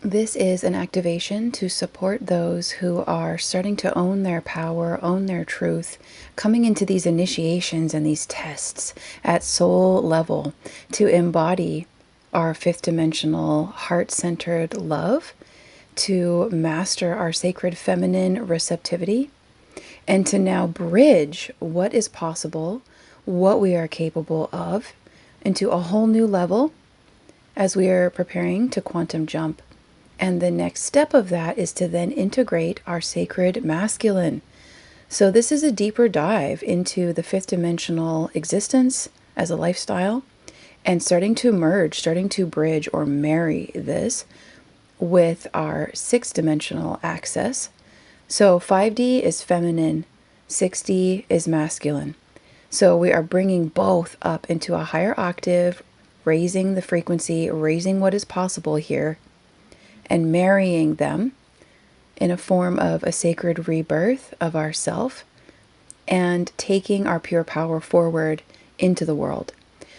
This is an activation to support those who are starting to own their power, own their truth, coming into these initiations and these tests at soul level to embody our fifth dimensional heart-centered love, to master our sacred feminine receptivity, and to now bridge what is possible, what we are capable of, into a whole new level as we are preparing to quantum jump. And the next step of that is to then integrate our sacred masculine. So this is a deeper dive into the fifth dimensional existence as a lifestyle, and starting to merge, starting to bridge or marry this with our sixth dimensional access. So 5D is feminine, 6D is masculine. So we are bringing both up into a higher octave, raising the frequency, raising what is possible here, and marrying them in a form of a sacred rebirth of ourself, and taking our pure power forward into the world.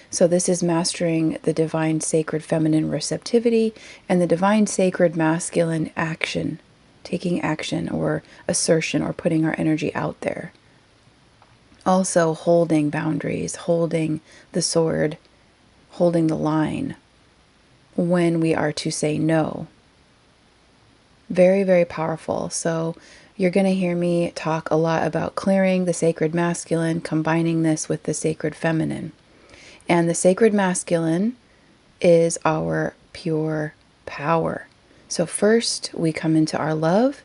So this is mastering the divine sacred feminine receptivity and the divine sacred masculine action, taking action or assertion or putting our energy out there. Also holding boundaries, holding the sword, holding the line when we are to say no. Very, very powerful. So you're going to hear me talk a lot about clearing the sacred masculine, combining this with the sacred feminine. And the sacred masculine is our pure power. So first we come into our love.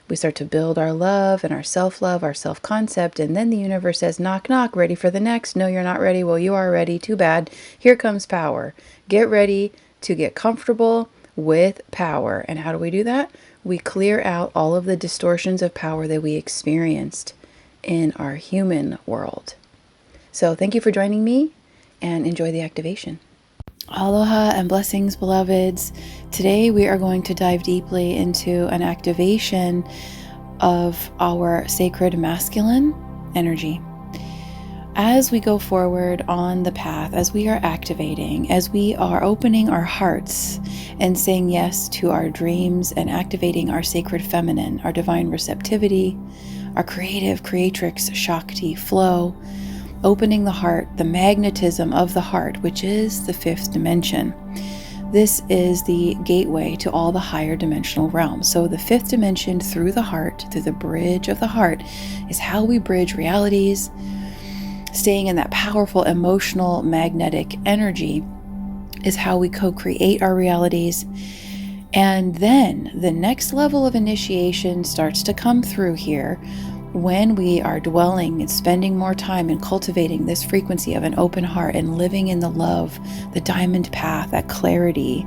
We start to build our love and our self-love, our self-concept. And then the universe says, knock, knock, ready for the next? No, you're not ready. Well, you are ready. Too bad. Here comes power. Get ready to get comfortable with power. And how do we do that? We clear out all of the distortions of power that we experienced in our human world. So thank you for joining me, and enjoy the activation. Aloha and blessings, beloveds. Today we are going to dive deeply into an activation of our sacred masculine energy. As we go forward on the path, as we are activating, as we are opening our hearts and saying yes to our dreams and activating our sacred feminine, our divine receptivity, our creative creatrix Shakti flow, opening the heart, the magnetism of the heart, which is the fifth dimension. This is the gateway to all the higher dimensional realms. So the fifth dimension through the heart, through the bridge of the heart, is how we bridge realities, staying in that powerful emotional magnetic energy is how we co-create our realities. And then the next level of initiation starts to come through here when we are dwelling and spending more time and cultivating this frequency of an open heart and living in the love, the diamond path, that clarity,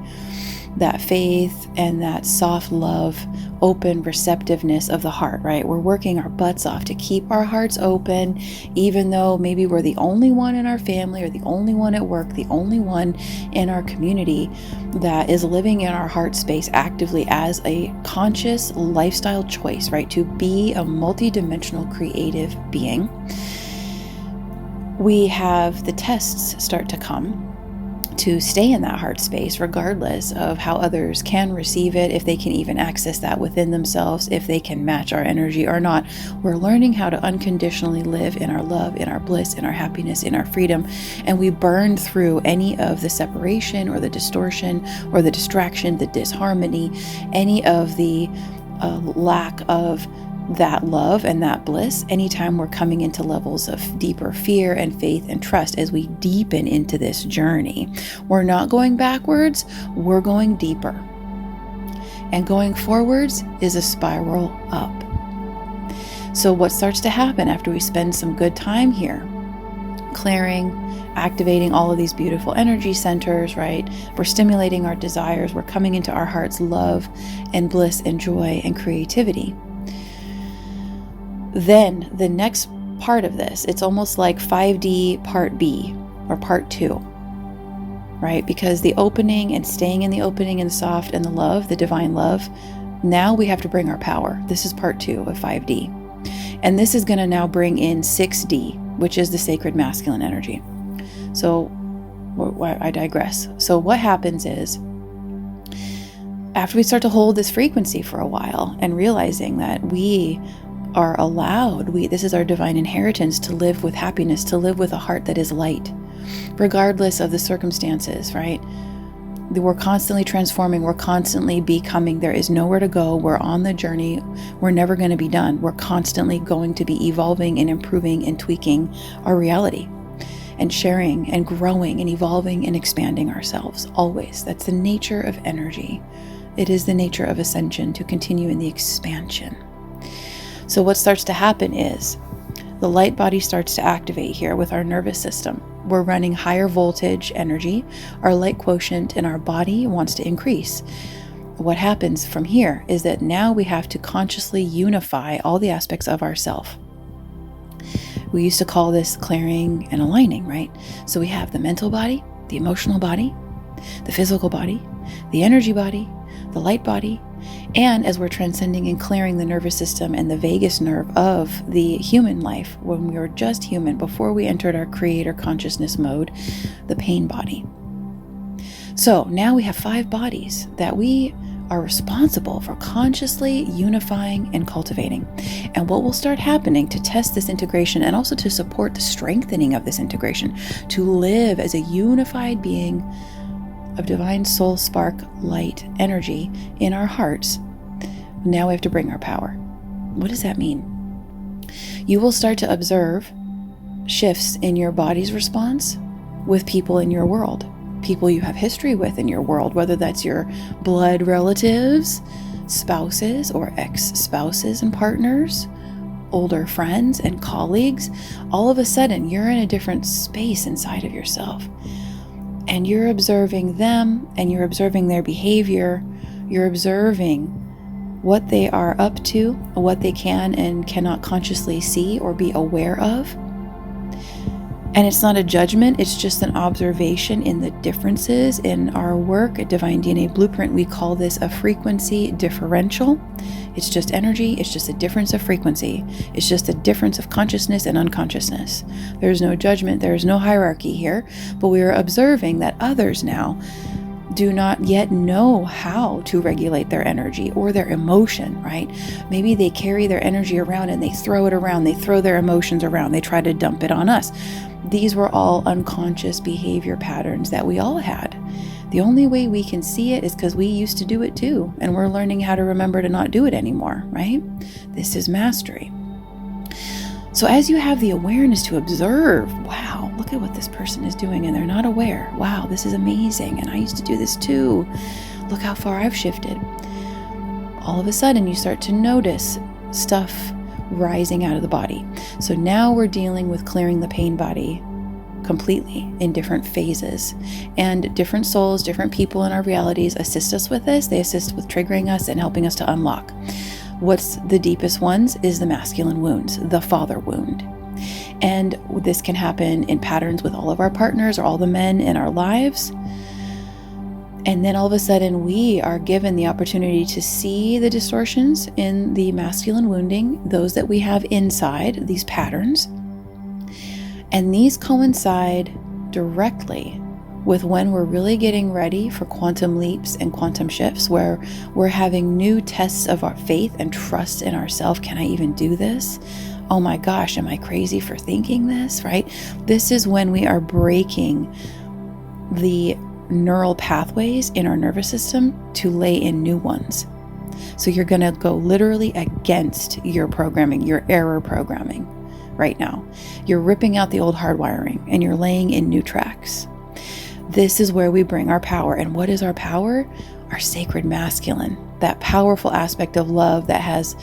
that faith, and that soft love, open receptiveness of the heart, right? We're working our butts off to keep our hearts open, even though maybe we're the only one in our family or the only one at work, the only one in our community that is living in our heart space actively as a conscious lifestyle choice, right? To be a multidimensional creative being. We have the tests start to come to stay in that heart space, regardless of how others can receive it, if they can even access that within themselves, if they can match our energy or not. We're learning how to unconditionally live in our love, in our bliss, in our happiness, in our freedom. And we burn through any of the separation or the distortion or the distraction, the disharmony, any of the lack of that love and that bliss anytime we're coming into levels of deeper fear and faith and trust as we deepen into this journey. We're not going backwards, we're going deeper. And going forwards is a spiral up. So what starts to happen after we spend some good time here? Clearing, activating all of these beautiful energy centers, right? We're stimulating our desires, we're coming into our heart's love and bliss and joy and creativity. Then the next part of this, it's almost like 5D part B or part 2, right? Because the opening and staying in the opening and soft and the love, the divine love, now we have to bring our power. This is part 2 of 5D. And this is going to now bring in 6D, which is the sacred masculine energy. So I digress. So what happens is after we start to hold this frequency for a while and realizing that we are allowed, this is our divine inheritance, to live with happiness, to live with a heart that is light, regardless of the circumstances, right? We're constantly transforming. We're constantly becoming. There is nowhere to go. We're on the journey. We're never going to be done. We're constantly going to be evolving and improving and tweaking our reality and sharing and growing and evolving and expanding ourselves always. That's the nature of energy. It is the nature of ascension, to continue in the expansion. So what starts to happen is the light body starts to activate here with our nervous system. We're running higher voltage energy. Our light quotient in our body wants to increase. What happens from here is that now we have to consciously unify all the aspects of ourself. We used to call this clearing and aligning, right? So we have the mental body, the emotional body, the physical body, the energy body, the light body, and as we're transcending and clearing the nervous system and the vagus nerve of the human life, when we were just human, before we entered our creator consciousness mode, the pain body. So now we have 5 bodies that we are responsible for consciously unifying and cultivating. And what will start happening to test this integration and also to support the strengthening of this integration, to live as a unified being of divine soul spark light energy in our hearts. Now we have to bring our power. What does that mean? You will start to observe shifts in your body's response with people in your world, people you have history with in your world, whether that's your blood relatives, spouses or ex-spouses and partners, older friends and colleagues. All of a sudden, you're in a different space inside of yourself. And you're observing them and you're observing their behavior. You're observing what they are up to, what they can and cannot consciously see or be aware of. And it's not a judgment, it's just an observation in the differences in our work at Divine DNA Blueprint. We call this a frequency differential. It's just energy, it's just a difference of frequency. It's just a difference of consciousness and unconsciousness. There's no judgment, there is no hierarchy here, but we are observing that others now do not yet know how to regulate their energy or their emotion, right? Maybe they carry their energy around and they throw it around, they throw their emotions around, they try to dump it on us. These were all unconscious behavior patterns that we all had. The only way we can see it is because we used to do it too, and we're learning how to remember to not do it anymore, right? This is mastery. So as you have the awareness to observe, wow, look at what this person is doing, and they're not aware. Wow, this is amazing, and I used to do this too. Look how far I've shifted. All of a sudden, you start to notice stuff rising out of the body. So now we're dealing with clearing the pain body completely in different phases, and different souls, different people in our realities assist us with this. They assist with triggering us and helping us to unlock. What's the deepest ones is the masculine wounds, the father wound. And this can happen in patterns with all of our partners or all the men in our lives. And then all of a sudden we are given the opportunity to see the distortions in the masculine wounding, those that we have inside, these patterns. And these coincide directly with when we're really getting ready for quantum leaps and quantum shifts, where we're having new tests of our faith and trust in ourselves. Can I even do this? Oh my gosh, am I crazy for thinking this, right? This is when we are breaking the neural pathways in our nervous system to lay in new ones. So you're going to go literally against your programming, your error programming right now. You're ripping out the old hardwiring and you're laying in new tracks. This is where we bring our power. And what is our power? Our sacred masculine, that powerful aspect of love that has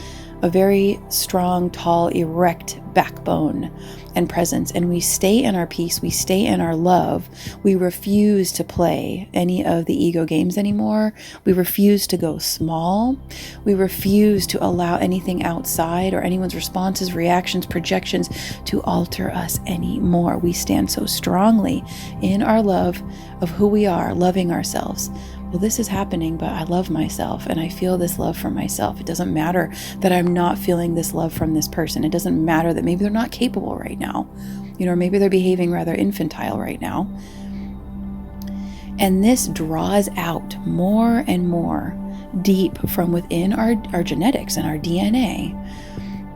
a very strong, tall, erect backbone and presence. And we stay in our peace. We stay in our love. We refuse to play any of the ego games anymore. We refuse to go small. We refuse to allow anything outside or anyone's responses, reactions, projections to alter us anymore. We stand so strongly in our love of who we are, loving ourselves. Well, this is happening, but I love myself and I feel this love for myself. It doesn't matter that I'm not feeling this love from this person. It doesn't matter that maybe they're not capable right now, or maybe they're behaving rather infantile right now. And this draws out more and more deep from within our genetics and our DNA,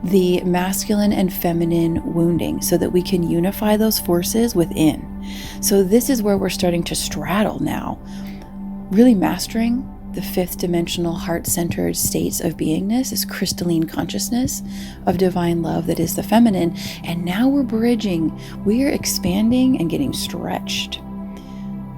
the masculine and feminine wounding, so that we can unify those forces within. So this is where we're starting to straddle now, really mastering the fifth dimensional heart-centered states of beingness, this crystalline consciousness of divine love that is the feminine. And now we're bridging, we are expanding and getting stretched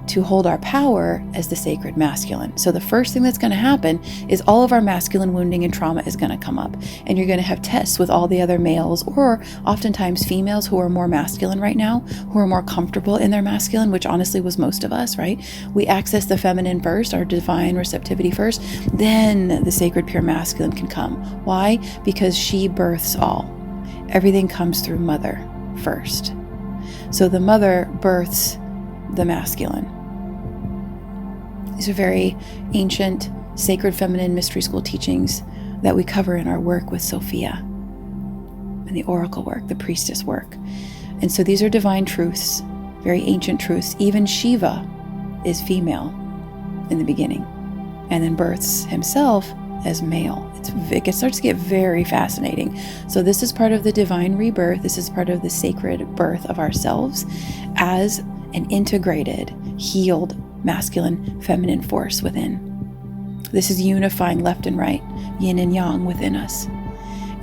to hold our power as the sacred masculine. So the first thing that's going to happen is all of our masculine wounding and trauma is going to come up, and you're going to have tests with all the other males, or oftentimes females who are more masculine right now, who are more comfortable in their masculine, which honestly was most of us, right? We access the feminine first, our divine receptivity first, then the sacred pure masculine can come. Why? Because she births all. Everything comes through mother first. So the mother births the masculine. These are very ancient, sacred feminine mystery school teachings that we cover in our work with Sophia and the oracle work, the priestess work. And so these are divine truths, very ancient truths. Even Shiva is female in the beginning and then births himself as male. It starts to get very fascinating. So this is part of the divine rebirth. This is part of the sacred birth of ourselves as an integrated, healed, masculine, feminine force within. This is unifying left and right, yin and yang within us.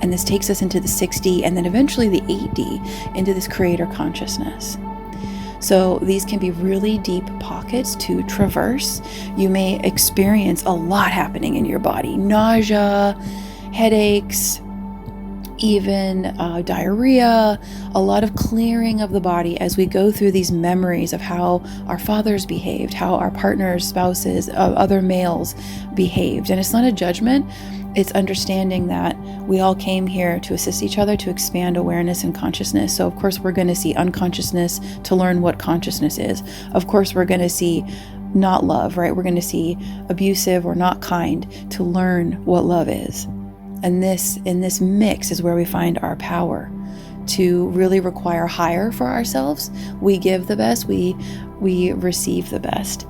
And this takes us into the 6D and then eventually the 8D, into this creator consciousness. So these can be really deep pockets to traverse. You may experience a lot happening in your body: nausea, headaches, even diarrhea, a lot of clearing of the body as we go through these memories of how our fathers behaved, how our partners, spouses, other males behaved. And it's not a judgment, it's understanding that we all came here to assist each other to expand awareness and consciousness. So of course we're going to see unconsciousness to learn what consciousness is. Of course we're going to see not love, right? We're going to see abusive or not kind to learn what love is. And in this mix is where we find our power to really require higher for ourselves. We give the best, we receive the best.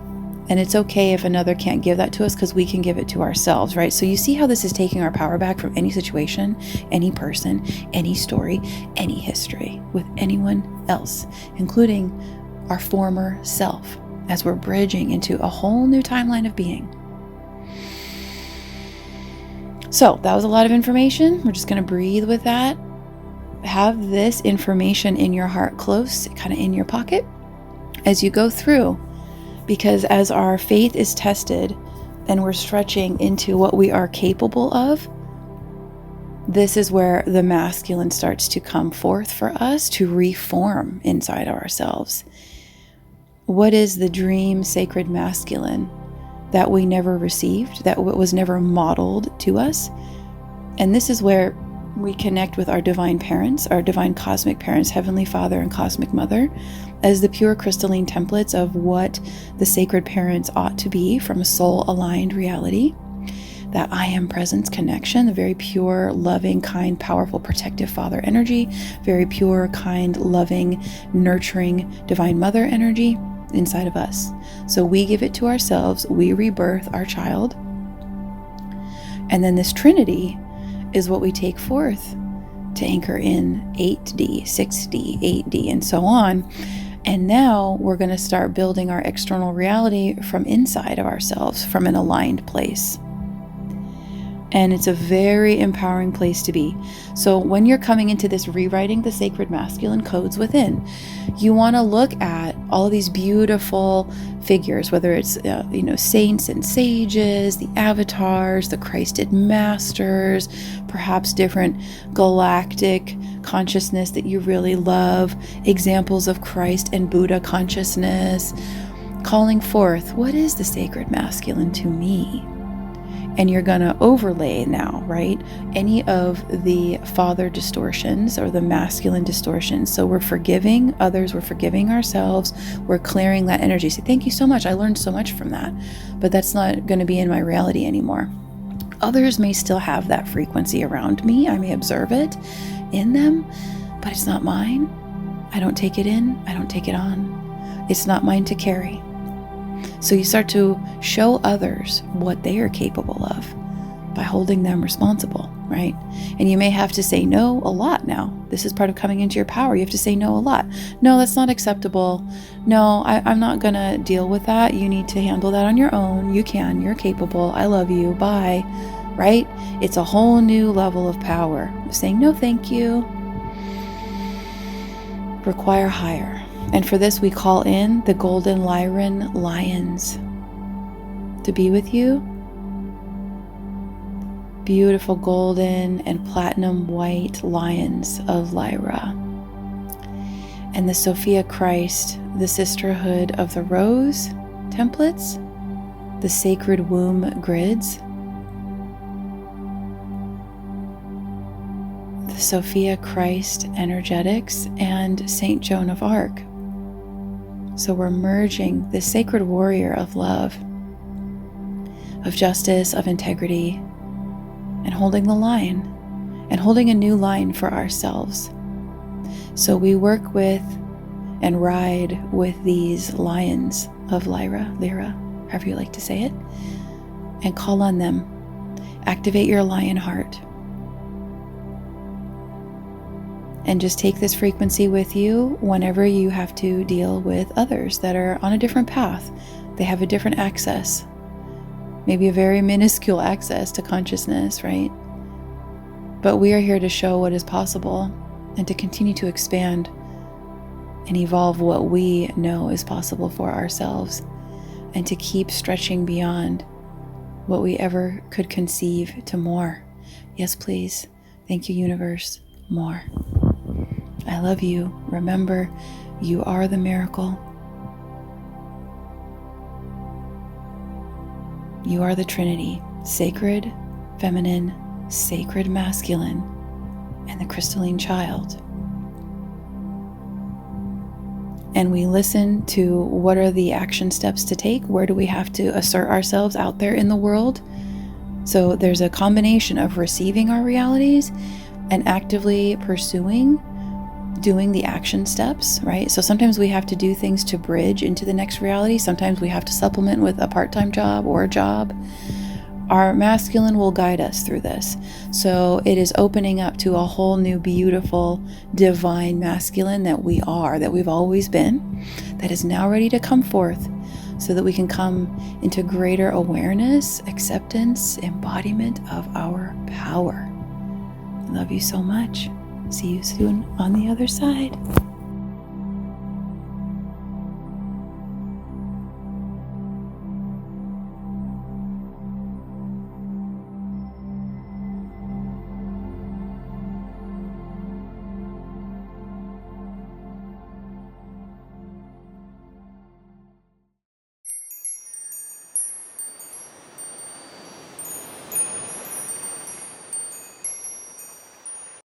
And it's okay if another can't give that to us, because we can give it to ourselves, right? So you see how this is taking our power back from any situation, any person, any story, any history with anyone else, including our former self, as we're bridging into a whole new timeline of being. So that was a lot of information. We're just going to breathe with that. Have this information in your heart close, kind of in your pocket as you go through, because as our faith is tested and we're stretching into what we are capable of, this is where the masculine starts to come forth for us to reform inside of ourselves. What is the dream sacred masculine that we never received, that was never modeled to us? And this is where we connect with our divine parents, our divine cosmic parents, Heavenly Father and Cosmic Mother, as the pure crystalline templates of what the sacred parents ought to be from a soul-aligned reality. That I am presence connection, the very pure, loving, kind, powerful, protective father energy, very pure, kind, loving, nurturing, divine mother energy inside of us. So we give it to ourselves, we rebirth our child. And then this Trinity is what we take forth to anchor in 8D, 6D, 8D, and so on. And now we're going to start building our external reality from inside of ourselves, from an aligned place. And it's a very empowering place to be. So when you're coming into this rewriting the sacred masculine codes within, you want to look at all of these beautiful figures, whether it's saints and sages, the avatars, the Christed masters, perhaps different galactic consciousness that you really love, examples of Christ and Buddha consciousness, calling forth, what is the sacred masculine to me? And you're going to overlay now, right, any of the father distortions or the masculine distortions. So we're forgiving others, we're forgiving ourselves, we're clearing that energy. Say, thank you so much. I learned so much from that, but that's not going to be in my reality anymore. Others may still have that frequency around me. I may observe it in them, but it's not mine. I don't take it in. I don't take it on. It's not mine to carry. So you start to show others what they are capable of by holding them responsible, right? And you may have to say no a lot now. This is part of coming into your power. You have to say no a lot. No, that's not acceptable. No, I'm not going to deal with that. You need to handle that on your own. You can. You're capable. I love you. Bye. Right? It's a whole new level of power. Saying no, thank you. Require higher. And for this, we call in the golden Lyran lions to be with you. Beautiful golden and platinum white lions of Lyra. And the Sophia Christ, the sisterhood of the rose templates, the sacred womb grids, the Sophia Christ energetics, and Saint Joan of Arc. So we're merging the sacred warrior of love, of justice, of integrity, and holding the line, and holding a new line for ourselves. So we work with and ride with these lions of Lyra, however you like to say it, and call on them. Activate your lion heart. And just take this frequency with you whenever you have to deal with others that are on a different path. They have a different access, maybe a very minuscule access to consciousness, right? But we are here to show what is possible and to continue to expand and evolve what we know is possible for ourselves, and to keep stretching beyond what we ever could conceive to more. Yes, please. Thank you, universe. More. I love you. Remember, you are the miracle. You are the Trinity, sacred, feminine, sacred, masculine, and the crystalline child. And we listen to what are the action steps to take? Where do we have to assert ourselves out there in the world? So there's a combination of receiving our realities and actively pursuing doing the action steps, right? So sometimes we have to do things to bridge into the next reality. Sometimes we have to supplement with a part-time job or a job. Our masculine will guide us through this. So it is opening up to a whole new, beautiful, divine masculine that we are, that we've always been, that is now ready to come forth so that we can come into greater awareness, acceptance, embodiment of our power. I love you so much. See you soon on the other side.